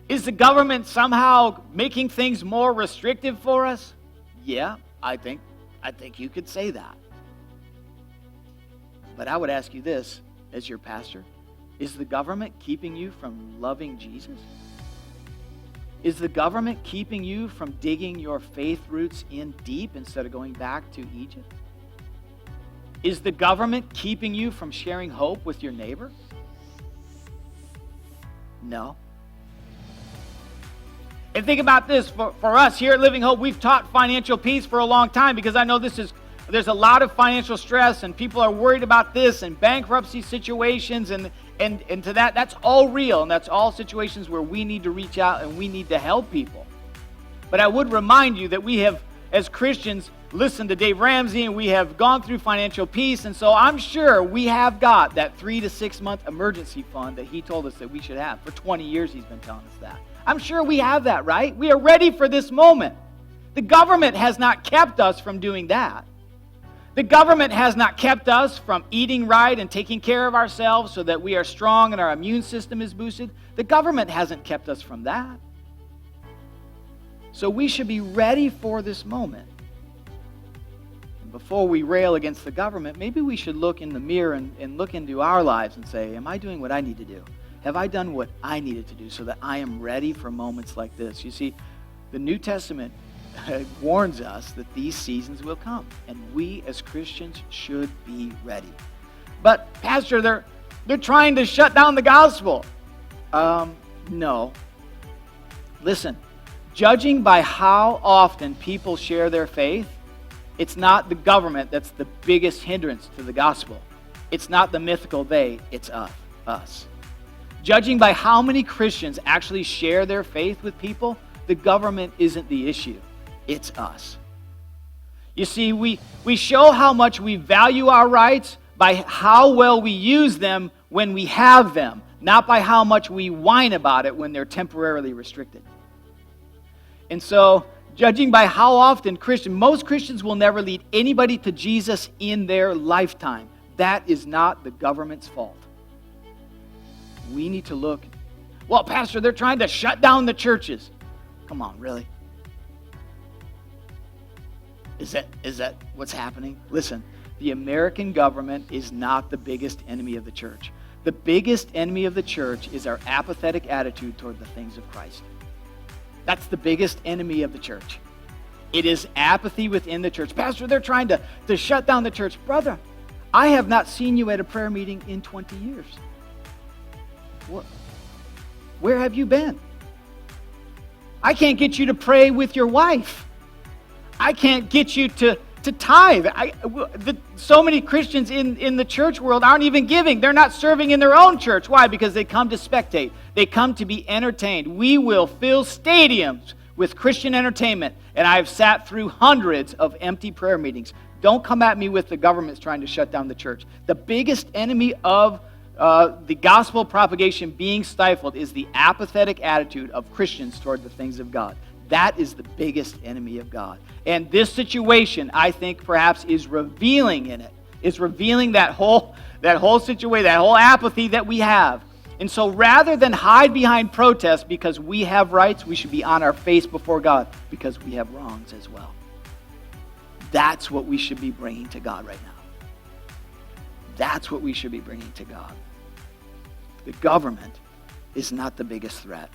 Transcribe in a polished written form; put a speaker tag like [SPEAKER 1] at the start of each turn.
[SPEAKER 1] Is the government somehow making things more restrictive for us? Yeah, I think you could say that. But I would ask you this, as your pastor, is the government keeping you from loving Jesus? Is the government keeping you from digging your faith roots in deep instead of going back to Egypt? Is the government keeping you from sharing hope with your neighbor? No. And think about this, for us here at Living Hope, we've taught financial peace for a long time because I know there's a lot of financial stress and people are worried about this and bankruptcy situations and to that's all real and that's all situations where we need to reach out and we need to help people. But I would remind you that we have, as Christians, listened to Dave Ramsey and we have gone through financial peace, and so I'm sure we have got that 3 to 6 month emergency fund that he told us that we should have. For 20 years he's been telling us that. I'm sure we have that, right? We are ready for this moment. The government has not kept us from doing that. The government has not kept us from eating right and taking care of ourselves so that we are strong and our immune system is boosted. The government hasn't kept us from that. So we should be ready for this moment. And before we rail against the government, maybe we should look in the mirror and look into our lives and say, am I doing what I need to do? Have I done what I needed to do so that I am ready for moments like this? You see, the New Testament warns us that these seasons will come, and we as Christians should be ready. But, Pastor, they're trying to shut down the gospel. No. Listen, judging by how often people share their faith, it's not the government that's the biggest hindrance to the gospel. It's not the mythical they, it's us. Judging by how many Christians actually share their faith with people, the government isn't the issue. It's us. You see, we show how much we value our rights by how well we use them when we have them, not by how much we whine about it when they're temporarily restricted. And so, judging by how often most Christians will never lead anybody to Jesus in their lifetime. That is not the government's fault. We need to look. Well, Pastor, they're trying to shut down the churches. Come on, really? Is that what's happening? Listen, the American government is not the biggest enemy of the church. The biggest enemy of the church is our apathetic attitude toward the things of Christ. That's the biggest enemy of the church. It is apathy within the church. Pastor, they're trying to shut down the church. Brother, I have not seen you at a prayer meeting in 20 years. What? Where have you been? I can't get you to pray with your wife. I can't get you to tithe. So many Christians in the church world aren't even giving. They're not serving in their own church. Why? Because they come to spectate. They come to be entertained. We will fill stadiums with Christian entertainment, and I've sat through hundreds of empty prayer meetings. Don't come at me with the government's trying to shut down the church. The biggest enemy of the gospel propagation being stifled is the apathetic attitude of Christians toward the things of God. That is the biggest enemy of God. And this situation, I think, perhaps is revealing in it. It's revealing that whole situation, that whole apathy that we have. And so rather than hide behind protest because we have rights, we should be on our face before God because we have wrongs as well. That's what we should be bringing to God right now. That's what we should be bringing to God. The government is not the biggest threat.